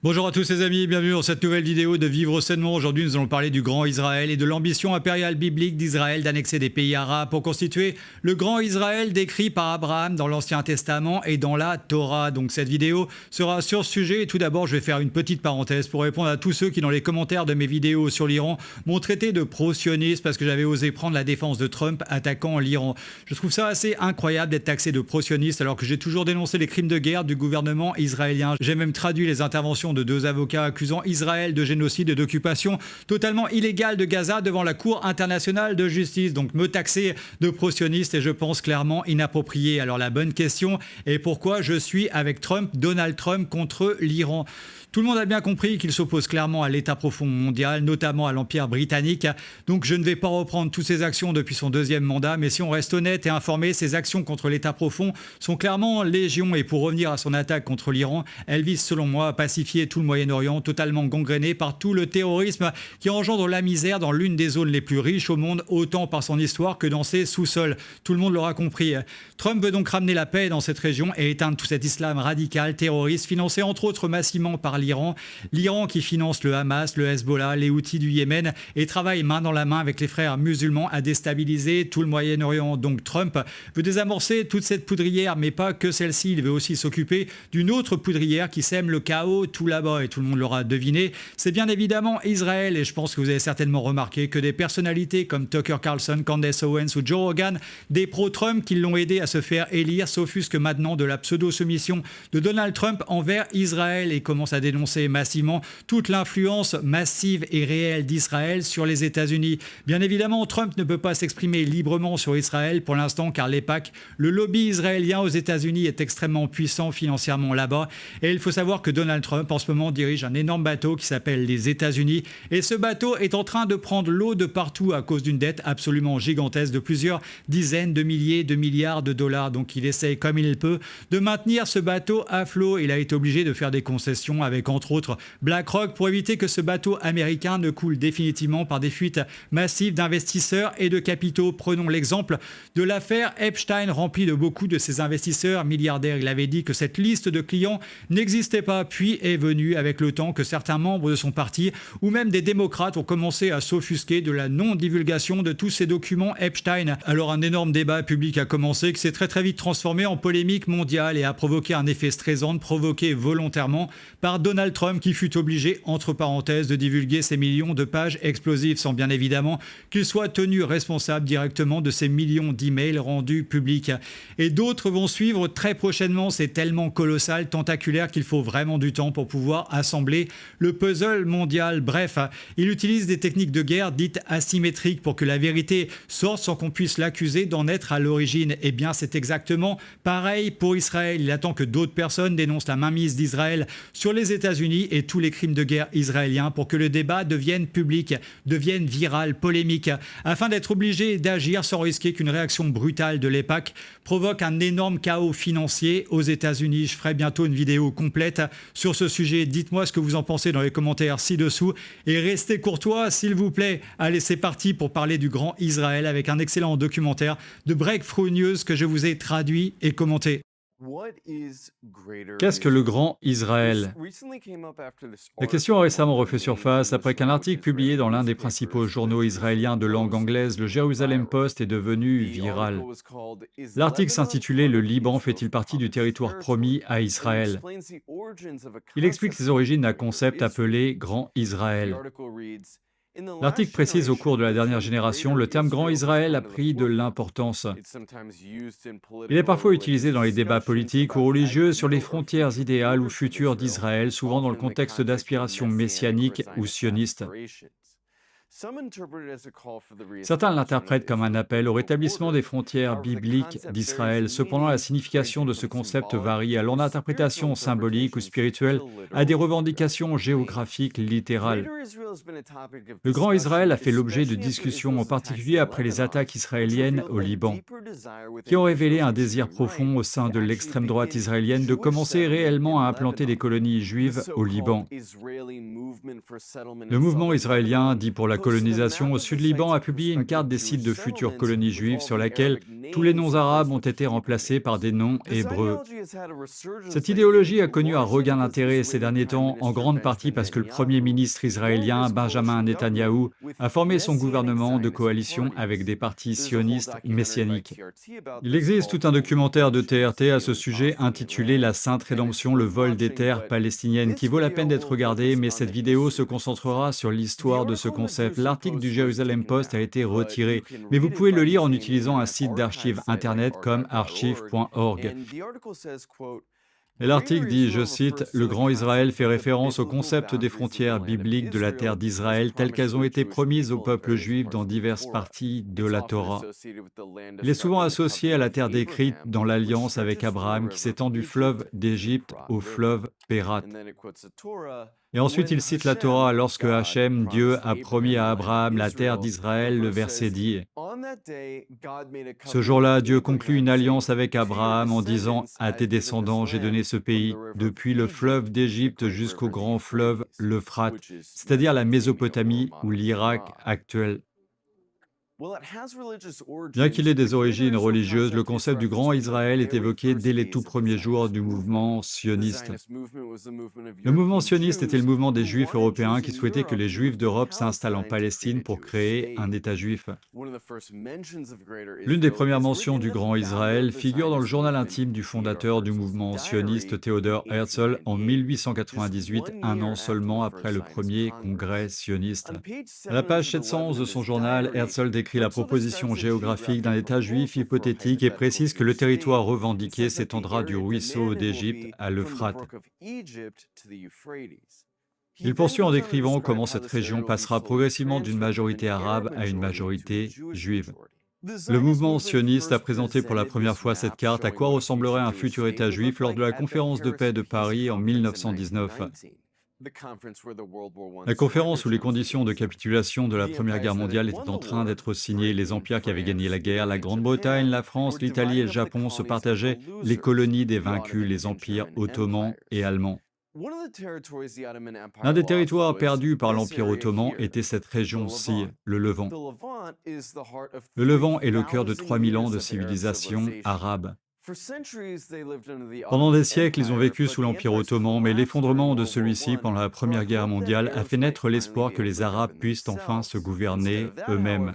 Bonjour à tous les amis, bienvenue dans cette nouvelle vidéo de Vivre sainement. Aujourd'hui, nous allons parler du grand Israël et de l'ambition impériale biblique d'Israël d'annexer des pays arabes pour constituer le grand Israël décrit par Abraham dans l'Ancien Testament et dans la Torah. Donc cette vidéo sera sur ce sujet. Et tout d'abord, je vais faire une petite parenthèse pour répondre à tous ceux qui, dans les commentaires de mes vidéos sur l'Iran, m'ont traité de pro-sioniste parce que j'avais osé prendre la défense de Trump attaquant l'Iran. Je trouve ça assez incroyable d'être taxé de pro-sioniste alors que j'ai toujours dénoncé les crimes de guerre du gouvernement israélien. J'ai même traduit les interventions de deux avocats accusant Israël de génocide et d'occupation totalement illégale de Gaza devant la Cour internationale de justice. Donc me taxer de pro-sioniste est, je pense, clairement inapproprié. Alors la bonne question est pourquoi je suis avec Trump, Donald Trump, contre l'Iran. Tout le monde a bien compris qu'il s'oppose clairement à l'État profond mondial, notamment à l'Empire britannique. Donc je ne vais pas reprendre toutes ses actions depuis son deuxième mandat, mais si on reste honnête et informé, ses actions contre l'État profond sont clairement légion. Et pour revenir à son attaque contre l'Iran, elle vise selon moi à pacifier tout le Moyen-Orient, totalement gangréné par tout le terrorisme qui engendre la misère dans l'une des zones les plus riches au monde, autant par son histoire que dans ses sous-sols. Tout le monde l'aura compris. Trump veut donc ramener la paix dans cette région et éteindre tout cet islam radical, terroriste, financé entre autres massivement par l'Iran qui finance le Hamas, le Hezbollah, les Houthis du Yémen et travaille main dans la main avec les frères musulmans à déstabiliser tout le Moyen-Orient. Donc Trump veut désamorcer toute cette poudrière, mais pas que celle-ci. Il veut aussi s'occuper d'une autre poudrière qui sème le chaos tout là-bas. Et tout le monde l'aura deviné, c'est bien évidemment Israël. Et je pense que vous avez certainement remarqué que des personnalités comme Tucker Carlson, Candace Owens ou Joe Rogan, des pro-Trump qui l'ont aidé à se faire élire, s'offusquent maintenant de la pseudo-soumission de Donald Trump envers Israël et commencent à dénoncer massivement toute l'influence massive et réelle d'Israël sur les États-Unis. Bien évidemment, Trump ne peut pas s'exprimer librement sur Israël pour l'instant car l'EPAC, le lobby israélien aux États-Unis, est extrêmement puissant financièrement là-bas. Et il faut savoir que Donald Trump en ce moment dirige un énorme bateau qui s'appelle les États-Unis. Et ce bateau est en train de prendre l'eau de partout à cause d'une dette absolument gigantesque de plusieurs dizaines de milliers de milliards de dollars. Donc il essaye comme il peut de maintenir ce bateau à flot. Il a été obligé de faire des concessions avec entre autres BlackRock pour éviter que ce bateau américain ne coule définitivement par des fuites massives d'investisseurs et de capitaux. Prenons l'exemple de l'affaire Epstein remplie de beaucoup de ces investisseurs milliardaires. Il avait dit que cette liste de clients n'existait pas, puis est venu avec le temps que certains membres de son parti ou même des démocrates ont commencé à s'offusquer de la non-divulgation de tous ces documents Epstein. Alors un énorme débat public a commencé qui s'est très vite transformé en polémique mondiale et a provoqué un effet stressant provoqué volontairement par Donald Trump qui fut obligé, entre parenthèses, de divulguer ces millions de pages explosives sans bien évidemment qu'il soit tenu responsable directement de ces millions d'emails rendus publics. Et d'autres vont suivre très prochainement. C'est tellement colossal, tentaculaire qu'il faut vraiment du temps pour pouvoir assembler le puzzle mondial. Bref, il utilise des techniques de guerre dites asymétriques pour que la vérité sorte sans qu'on puisse l'accuser d'en être à l'origine. Eh bien, c'est exactement pareil pour Israël. Il attend que d'autres personnes dénoncent la mainmise d'Israël sur les États-Unis et tous les crimes de guerre israéliens pour que le débat devienne public, devienne viral, polémique, afin d'être obligé d'agir sans risquer qu'une réaction brutale de l'EPAC provoque un énorme chaos financier aux États-Unis. Je ferai bientôt une vidéo complète sur ce sujet. Dites-moi ce que vous en pensez dans les commentaires ci-dessous et restez courtois s'il vous plaît. Allez, c'est parti pour parler du grand Israël avec un excellent documentaire de Breakthrough News que je vous ai traduit et commenté. Qu'est-ce que le grand Israël? La question a récemment refait surface après qu'un article publié dans l'un des principaux journaux israéliens de langue anglaise, le Jerusalem Post, est devenu viral. L'article s'intitulait «Le Liban fait-il partie du territoire promis à Israël?» Il explique les origines d'un concept appelé Grand Israël. L'article précise au cours de la dernière génération, le terme Grand Israël a pris de l'importance. Il est parfois utilisé dans les débats politiques ou religieux sur les frontières idéales ou futures d'Israël, souvent dans le contexte d'aspirations messianiques ou sionistes. Certains l'interprètent comme un appel au rétablissement des frontières bibliques d'Israël. Cependant, la signification de ce concept varie allant d'interprétations symboliques ou spirituelles à des revendications géographiques littérales. Le Grand Israël a fait l'objet de discussions, en particulier après les attaques israéliennes au Liban, qui ont révélé un désir profond au sein de l'extrême droite israélienne de commencer réellement à implanter des colonies juives au Liban. Le mouvement israélien dit pour la colonisation au Sud-Liban a publié une carte des sites de futures colonies juives sur laquelle tous les noms arabes ont été remplacés par des noms hébreux. Cette idéologie a connu un regain d'intérêt ces derniers temps, en grande partie parce que le premier ministre israélien, Benjamin Netanyahou, a formé son gouvernement de coalition avec des partis sionistes messianiques. Il existe tout un documentaire de TRT à ce sujet intitulé « La Sainte Rédemption, le vol des terres palestiniennes » qui vaut la peine d'être regardé, mais cette vidéo se concentrera sur l'histoire de ce concept. L'article du Jerusalem Post a été retiré, mais vous pouvez le lire en utilisant un site d'archives internet comme archive.org. Et l'article dit, je cite, « Le Grand Israël fait référence au concept des frontières bibliques de la terre d'Israël telles qu'elles ont été promises au peuple juif dans diverses parties de la Torah. Il est souvent associé à la terre décrite dans l'alliance avec Abraham qui s'étend du fleuve d'Égypte au fleuve Pérat. » Et ensuite, il cite la Torah lorsque Hachem, Dieu, a promis à Abraham la terre d'Israël, le verset dit « Ce jour-là, Dieu conclut une alliance avec Abraham en disant « À tes descendants, j'ai donné ce pays, depuis le fleuve d'Égypte jusqu'au grand fleuve, l'Euphrate, c'est-à-dire la Mésopotamie ou l'Irak actuel. » Bien qu'il ait des origines religieuses, le concept du Grand Israël est évoqué dès les tout premiers jours du mouvement sioniste. Le mouvement sioniste était le mouvement des Juifs européens qui souhaitaient que les Juifs d'Europe s'installent en Palestine pour créer un État juif. L'une des premières mentions du Grand Israël figure dans le journal intime du fondateur du mouvement sioniste Theodor Herzl en 1898, un an seulement après le premier congrès sioniste. À la page 711 de son journal, Herzl décrit la proposition géographique d'un État juif hypothétique et précise que le territoire revendiqué s'étendra du ruisseau d'Égypte à l'Euphrate. Il poursuit en décrivant comment cette région passera progressivement d'une majorité arabe à une majorité juive. Le mouvement sioniste a présenté pour la première fois cette carte à quoi ressemblerait un futur État juif lors de la conférence de paix de Paris en 1919. La conférence où les conditions de capitulation de la Première Guerre mondiale étaient en train d'être signées, les empires qui avaient gagné la guerre, la Grande-Bretagne, la France, l'Italie et le Japon se partageaient les colonies des vaincus, les empires ottomans et allemands. L'un des territoires perdus par l'Empire ottoman était cette région-ci, le Levant. Le Levant est le cœur de 3000 ans de civilisation arabe. Pendant des siècles, ils ont vécu sous l'Empire ottoman, mais l'effondrement de celui-ci pendant la Première Guerre mondiale a fait naître l'espoir que les Arabes puissent enfin se gouverner eux-mêmes.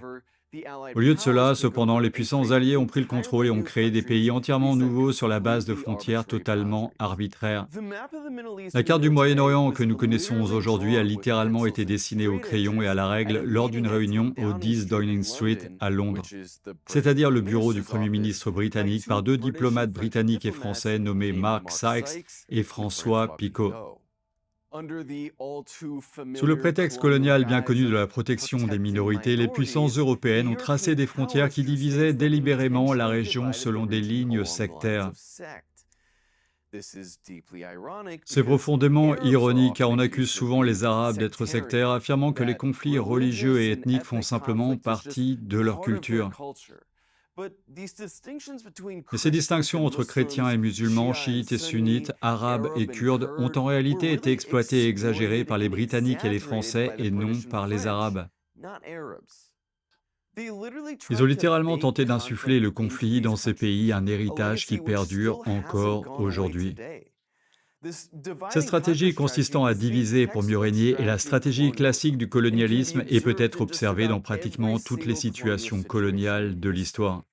Au lieu de cela, cependant, les puissants alliés ont pris le contrôle et ont créé des pays entièrement nouveaux sur la base de frontières totalement arbitraires. La carte du Moyen-Orient que nous connaissons aujourd'hui a littéralement été dessinée au crayon et à la règle lors d'une réunion au 10 Downing Street à Londres, c'est-à-dire le bureau du Premier ministre britannique par deux diplomates britanniques et français nommés Mark Sykes et François Picot. Sous le prétexte colonial bien connu de la protection des minorités, les puissances européennes ont tracé des frontières qui divisaient délibérément la région selon des lignes sectaires. C'est profondément ironique car on accuse souvent les Arabes d'être sectaires, affirmant que les conflits religieux et ethniques font simplement partie de leur culture. Mais ces distinctions entre chrétiens et musulmans, chiites et sunnites, arabes et kurdes ont en réalité été exploitées et exagérées par les Britanniques et les Français et non par les Arabes. Ils ont littéralement tenté d'insuffler le conflit dans ces pays, un héritage qui perdure encore aujourd'hui. Cette stratégie consistant à diviser pour mieux régner est la stratégie classique du colonialisme et peut être observée dans pratiquement toutes les situations coloniales de l'histoire.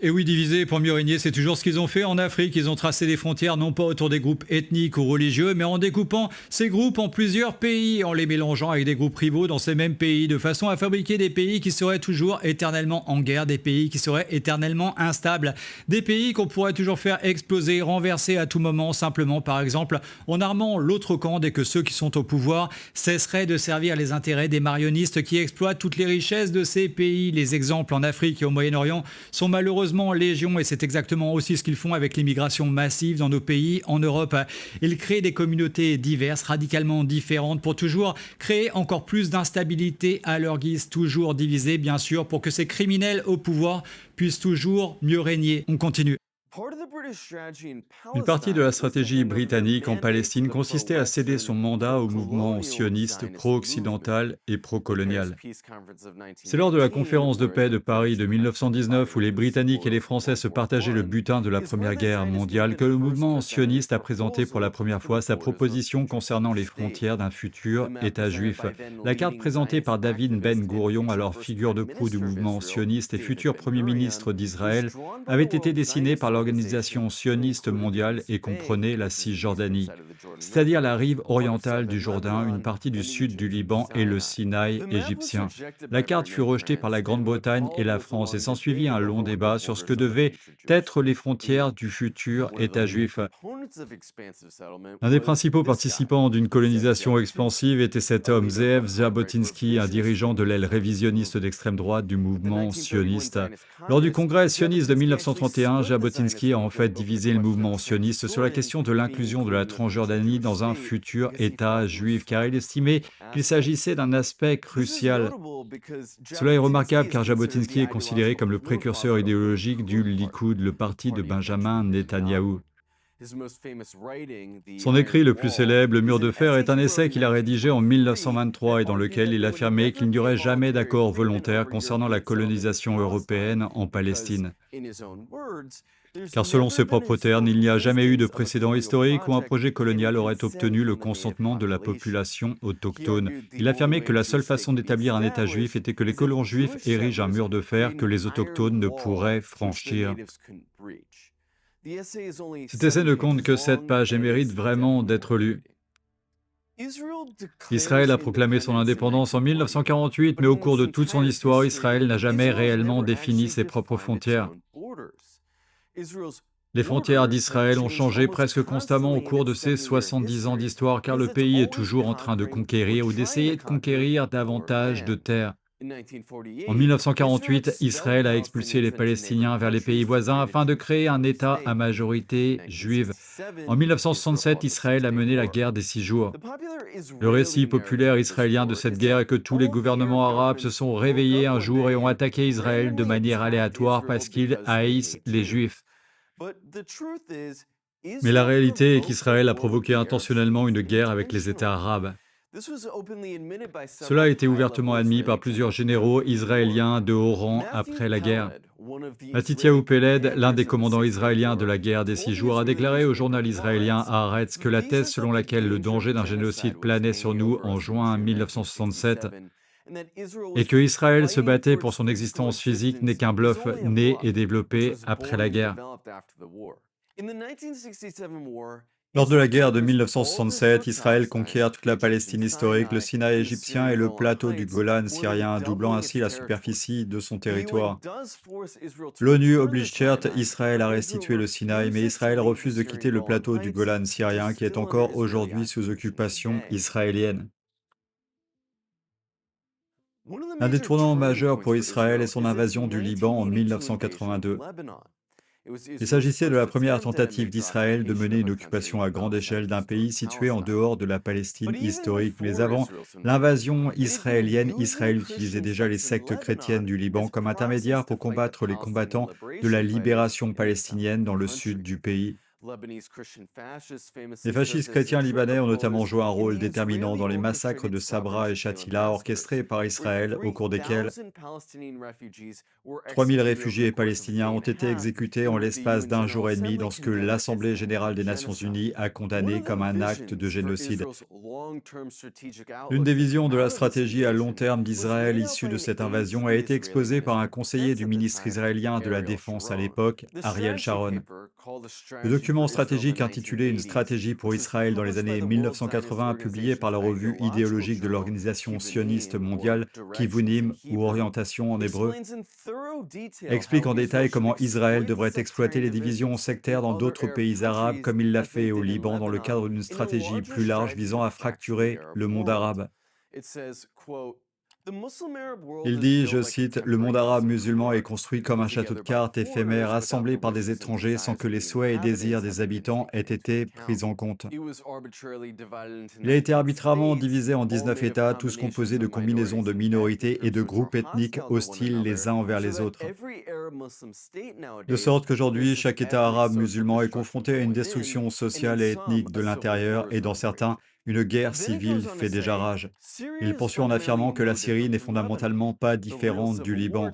Et oui, diviser pour mieux régner, c'est toujours ce qu'ils ont fait en Afrique. Ils ont tracé des frontières non pas autour des groupes ethniques ou religieux, mais en découpant ces groupes en plusieurs pays, en les mélangeant avec des groupes rivaux dans ces mêmes pays, de façon à fabriquer des pays qui seraient toujours éternellement en guerre, des pays qui seraient éternellement instables, des pays qu'on pourrait toujours faire exploser, renverser à tout moment, simplement par exemple en armant l'autre camp dès que ceux qui sont au pouvoir cesseraient de servir les intérêts des marionnistes qui exploitent toutes les richesses de ces pays. Les exemples en Afrique et au Moyen-Orient sont malheureusement dangereusement légion et c'est exactement aussi ce qu'ils font avec l'immigration massive dans nos pays. En Europe, ils créent des communautés diverses, radicalement différentes pour toujours créer encore plus d'instabilité à leur guise, toujours divisées bien sûr pour que ces criminels au pouvoir puissent toujours mieux régner. On continue. Une partie de la stratégie britannique en Palestine consistait à céder son mandat au mouvement sioniste pro-occidental et pro-colonial. C'est lors de la conférence de paix de Paris de 1919 où les Britanniques et les Français se partageaient le butin de la Première Guerre mondiale que le mouvement sioniste a présenté pour la première fois sa proposition concernant les frontières d'un futur État juif. La carte présentée par David Ben Gourion, alors figure de proue du mouvement sioniste et futur Premier ministre d'Israël, avait été dessinée par l'organisation sioniste mondiale et comprenait la Cisjordanie, c'est-à-dire la rive orientale du Jourdain, une partie du sud du Liban et le Sinaï égyptien. La carte fut rejetée par la Grande-Bretagne et la France et s'ensuivit un long débat sur ce que devaient être les frontières du futur État juif. L'un des principaux participants d'une colonisation expansive était cet homme, Zeev Jabotinsky, un dirigeant de l'aile révisionniste d'extrême droite du mouvement sioniste. Lors du congrès sioniste de 1931, Jabotinsky a en fait divisé le mouvement sioniste sur la question de l'inclusion de la Transjordanie dans un futur État juif, car il estimait qu'il s'agissait d'un aspect crucial. Cela est remarquable car Jabotinsky est considéré comme le précurseur idéologique du Likoud, le parti de Benjamin Netanyahou. Son écrit le plus célèbre, Le mur de fer, est un essai qu'il a rédigé en 1923 et dans lequel il affirmait qu'il n'y aurait jamais d'accord volontaire concernant la colonisation européenne en Palestine. Car selon ses propres termes, il n'y a jamais eu de précédent historique où un projet colonial aurait obtenu le consentement de la population autochtone. Il affirmait que la seule façon d'établir un État juif était que les colons juifs érigent un mur de fer que les autochtones ne pourraient franchir. Cet essai ne compte que 7 pages et mérite vraiment d'être lu. Israël a proclamé son indépendance en 1948, mais au cours de toute son histoire, Israël n'a jamais réellement défini ses propres frontières. Les frontières d'Israël ont changé presque constamment au cours de ces 70 ans d'histoire, car le pays est toujours en train de conquérir ou d'essayer de conquérir davantage de terres. En 1948, Israël a expulsé les Palestiniens vers les pays voisins afin de créer un État à majorité juive. En 1967, Israël a mené la guerre des 6 jours. Le récit populaire israélien de cette guerre est que tous les gouvernements arabes se sont réveillés un jour et ont attaqué Israël de manière aléatoire parce qu'ils haïssent les Juifs. Mais la réalité est qu'Israël a provoqué intentionnellement une guerre avec les États arabes. Cela a été ouvertement admis par plusieurs généraux israéliens de haut rang après la guerre. Matityahu Peled, l'un des commandants israéliens de la guerre des 6 jours, a déclaré au journal israélien Haaretz que la thèse selon laquelle le danger d'un génocide planait sur nous en juin 1967 et que Israël se battait pour son existence physique n'est qu'un bluff né et développé après la guerre. Lors de la guerre de 1967, Israël conquiert toute la Palestine historique, le Sinaï égyptien et le plateau du Golan syrien, doublant ainsi la superficie de son territoire. L'ONU oblige certes Israël à restituer le Sinaï, mais Israël refuse de quitter le plateau du Golan syrien qui est encore aujourd'hui sous occupation israélienne. Un des tournants majeurs pour Israël est son invasion du Liban en 1982. Il s'agissait de la première tentative d'Israël de mener une occupation à grande échelle d'un pays situé en dehors de la Palestine historique. Mais avant l'invasion israélienne, Israël utilisait déjà les sectes chrétiennes du Liban comme intermédiaires pour combattre les combattants de la libération palestinienne dans le sud du pays. Les fascistes chrétiens libanais ont notamment joué un rôle déterminant dans les massacres de Sabra et Shatila orchestrés par Israël, au cours desquels 3000 réfugiés palestiniens ont été exécutés en l'espace d'un jour et demi dans ce que l'Assemblée générale des Nations unies a condamné comme un acte de génocide. L'une des visions de la stratégie à long terme d'Israël issue de cette invasion a été exposée par un conseiller du ministre israélien de la Défense à l'époque, Ariel Sharon. Le document stratégique intitulé Une stratégie pour Israël dans les années 1980, publié par la revue idéologique de l'organisation sioniste mondiale, Kivunim ou Orientation en hébreu, explique en détail comment Israël devrait exploiter les divisions sectaires dans d'autres pays arabes comme il l'a fait au Liban dans le cadre d'une stratégie plus large visant à fracturer le monde arabe. Il dit, je cite, « Le monde arabe musulman est construit comme un château de cartes éphémère assemblé par des étrangers sans que les souhaits et désirs des habitants aient été pris en compte. Il a été arbitrairement divisé en 19 États, tous composés de combinaisons de minorités et de groupes ethniques hostiles les uns envers les autres. De sorte qu'aujourd'hui, chaque État arabe musulman est confronté à une destruction sociale et ethnique de l'intérieur et dans certains, une guerre civile fait déjà rage. » Il poursuit en affirmant que la Syrie n'est fondamentalement pas différente du Liban.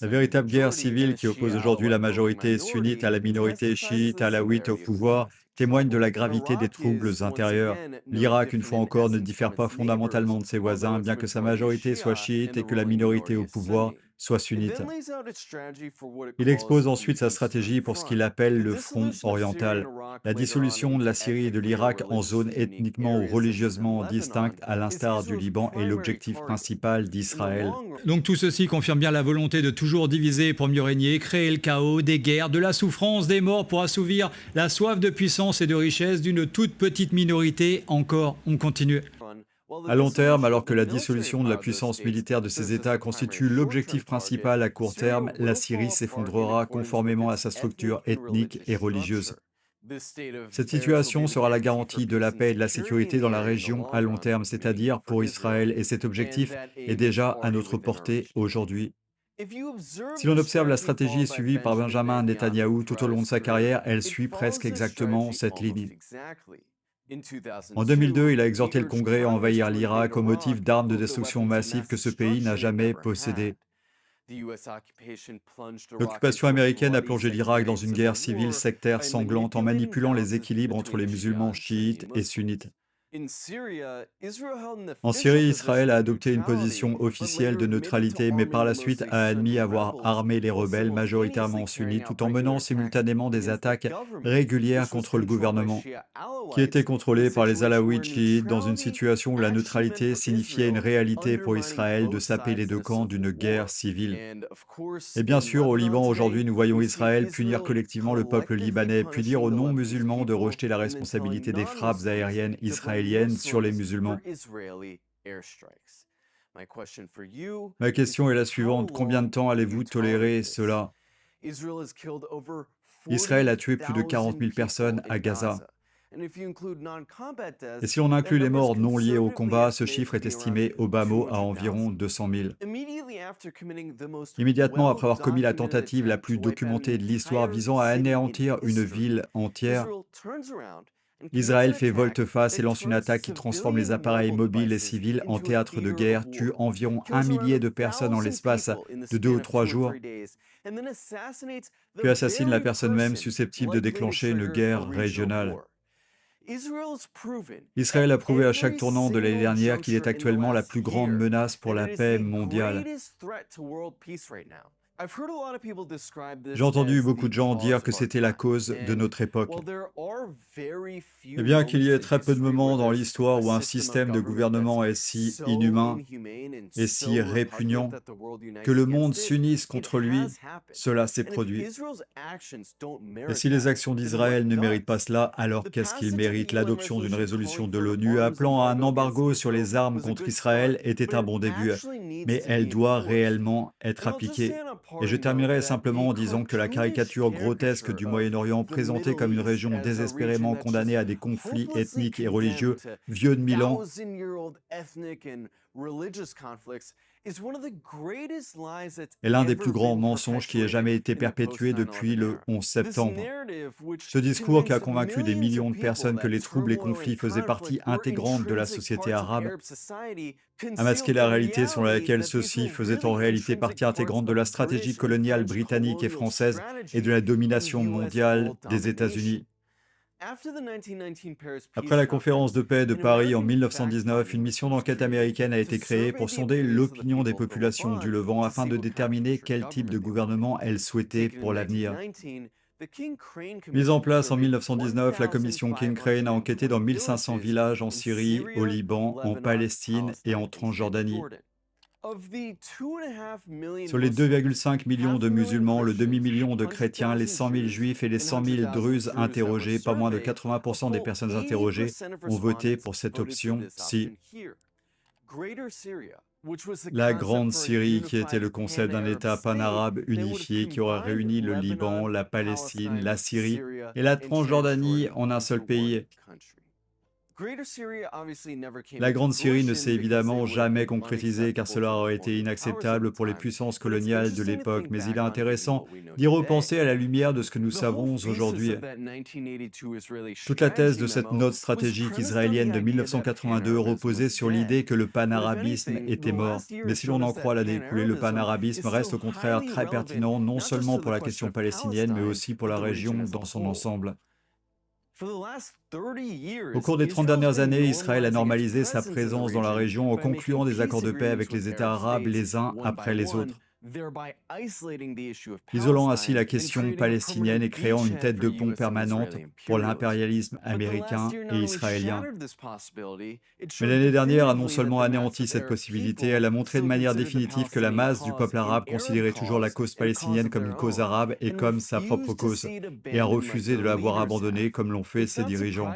La véritable guerre civile qui oppose aujourd'hui la majorité sunnite à la minorité chiite alawite au pouvoir témoigne de la gravité des troubles intérieurs. L'Irak, une fois encore, ne diffère pas fondamentalement de ses voisins, bien que sa majorité soit chiite et que la minorité au pouvoir soit sunnite. Il expose ensuite sa stratégie pour ce qu'il appelle le front oriental, la dissolution de la Syrie et de l'Irak en zones ethniquement ou religieusement distinctes, à l'instar du Liban, est l'objectif principal d'Israël. Donc tout ceci confirme bien la volonté de toujours diviser pour mieux régner, créer le chaos, des guerres, de la souffrance, des morts pour assouvir la soif de puissance et de richesse d'une toute petite minorité. Encore, on continue. À long terme, alors que la dissolution de la puissance militaire de ces États constitue l'objectif principal à court terme, la Syrie s'effondrera conformément à sa structure ethnique et religieuse. Cette situation sera la garantie de la paix et de la sécurité dans la région à long terme, c'est-à-dire pour Israël, et cet objectif est déjà à notre portée aujourd'hui. Si l'on observe la stratégie suivie par Benjamin Netanyahou tout au long de sa carrière, elle suit presque exactement cette ligne. En 2002, il a exhorté le Congrès à envahir l'Irak au motif d'armes de destruction massive que ce pays n'a jamais possédées. L'occupation américaine a plongé l'Irak dans une guerre civile sectaire sanglante en manipulant les équilibres entre les musulmans chiites et sunnites. En Syrie, Israël a adopté une position officielle de neutralité, mais par la suite a admis avoir armé les rebelles majoritairement sunnites tout en menant simultanément des attaques régulières contre le gouvernement, qui était contrôlé par les alaouites chiites, dans une situation où la neutralité signifiait une réalité pour Israël de saper les deux camps d'une guerre civile. Et bien sûr, au Liban, aujourd'hui, nous voyons Israël punir collectivement le peuple libanais, puis dire aux non-musulmans de rejeter la responsabilité des frappes aériennes israéliennes sur les musulmans. Ma question est la suivante: combien de temps allez-vous tolérer cela? Israël a tué plus de 40 000 personnes à Gaza. Et si on inclut les morts non liés au combat, ce chiffre est estimé au bas mot à environ 200 000. Immédiatement après avoir commis la tentative la plus documentée de l'histoire visant à anéantir une ville entière, Israël fait volte-face et lance une attaque qui transforme les appareils mobiles et civils en théâtre de guerre, tue environ 1 millier de personnes en l'espace de 2 ou 3 jours, puis assassine la personne même susceptible de déclencher une guerre régionale. Israël a prouvé à chaque tournant de l'année dernière qu'il est actuellement la plus grande menace pour la paix mondiale. J'ai entendu beaucoup de gens dire que c'était la cause de notre époque. Et bien qu'il y ait très peu de moments dans l'histoire où un système de gouvernement est si inhumain et si répugnant que le monde s'unisse contre lui, cela s'est produit. Et si les actions d'Israël ne méritent pas cela, alors qu'est-ce qu'ils méritent? L'adoption d'une résolution de l'ONU appelant à un embargo sur les armes contre Israël était un bon début, mais elle doit réellement être appliquée. Et je terminerai simplement en disant que la caricature grotesque du Moyen-Orient, présentée comme une région désespérément condamnée à des conflits ethniques et religieux vieux de 1000 ans, est l'un des plus grands mensonges qui ait jamais été perpétué depuis le 11 septembre. Ce discours qui a convaincu des millions de personnes que les troubles et conflits faisaient partie intégrante de la société arabe a masqué la réalité selon laquelle ceux-ci faisaient en réalité partie intégrante de la stratégie coloniale britannique et française et de la domination mondiale des États-Unis. Après la conférence de paix de Paris en 1919, une mission d'enquête américaine a été créée pour sonder l'opinion des populations du Levant afin de déterminer quel type de gouvernement elles souhaitaient pour l'avenir. Mise en place en 1919, la commission King-Crane a enquêté dans 1500 villages en Syrie, au Liban, en Palestine et en Transjordanie. Sur les 2,5 millions de musulmans, le demi-million de chrétiens, les 100 000 juifs et les 100 000 druzes interrogés, pas moins de 80% des personnes interrogées ont voté pour cette option-ci. La Grande Syrie, qui était le concept d'un État pan-arabe unifié qui aurait réuni le Liban, la Palestine, la Syrie et la Transjordanie en un seul pays. La Grande Syrie ne s'est évidemment jamais concrétisée car cela aurait été inacceptable pour les puissances coloniales de l'époque, mais il est intéressant d'y repenser à la lumière de ce que nous savons aujourd'hui. Toute la thèse de cette note stratégique israélienne de 1982 reposait sur l'idée que le panarabisme était mort. Mais si l'on en croit la découlée, le panarabisme reste au contraire très pertinent non seulement pour la question palestinienne, mais aussi pour la région dans son ensemble. Au cours des 30 dernières années, Israël a normalisé sa présence dans la région en concluant des accords de paix avec les États arabes les uns après les autres, isolant ainsi la question palestinienne et créant une tête de pont permanente pour l'impérialisme américain et israélien. Mais l'année dernière a non seulement anéanti cette possibilité, elle a montré de manière définitive que la masse du peuple arabe considérait toujours la cause palestinienne comme une cause arabe et comme sa propre cause, et a refusé de la voir abandonnée comme l'ont fait ses dirigeants.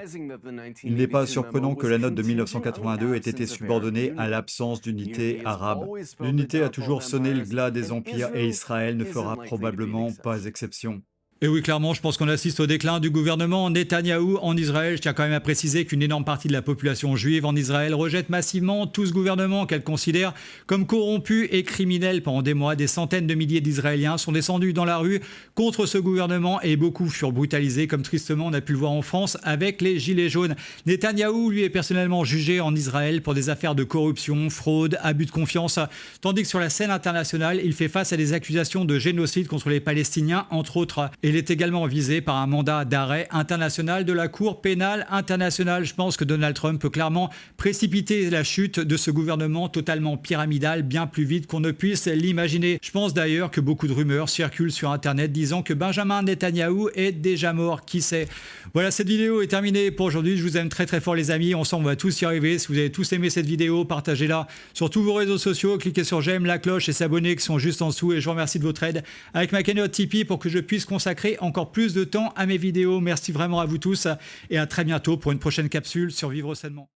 Il n'est pas surprenant que la note de 1982 ait été subordonnée à l'absence d'unité arabe. L'unité a toujours sonné le glas des empires et Israël ne fera probablement pas exception. Et oui, clairement, je pense qu'on assiste au déclin du gouvernement Netanyahou en Israël. Je tiens quand même à préciser qu'une énorme partie de la population juive en Israël rejette massivement tout ce gouvernement qu'elle considère comme corrompu et criminel. Pendant des mois, des centaines de milliers d'Israéliens sont descendus dans la rue contre ce gouvernement et beaucoup furent brutalisés, comme tristement on a pu le voir en France avec les Gilets jaunes. Netanyahou, lui, est personnellement jugé en Israël pour des affaires de corruption, fraude, abus de confiance, tandis que sur la scène internationale, il fait face à des accusations de génocide contre les Palestiniens, entre autres. Il est également visé par un mandat d'arrêt international de la Cour pénale internationale. Je pense que Donald Trump peut clairement précipiter la chute de ce gouvernement totalement pyramidal bien plus vite qu'on ne puisse l'imaginer. Je pense d'ailleurs que beaucoup de rumeurs circulent sur Internet disant que Benjamin Netanyahou est déjà mort. Qui sait? Voilà, cette vidéo est terminée pour aujourd'hui. Je vous aime très très fort les amis. Ensemble, on va tous y arriver. Si vous avez tous aimé cette vidéo, partagez-la sur tous vos réseaux sociaux. Cliquez sur j'aime, la cloche et s'abonner qui sont juste en dessous. Et je vous remercie de votre aide avec ma cagnotte Tipeee pour que je puisse consacrer encore plus de temps à mes vidéos. Merci vraiment à vous tous et à très bientôt pour une prochaine capsule sur Vivre Sainement.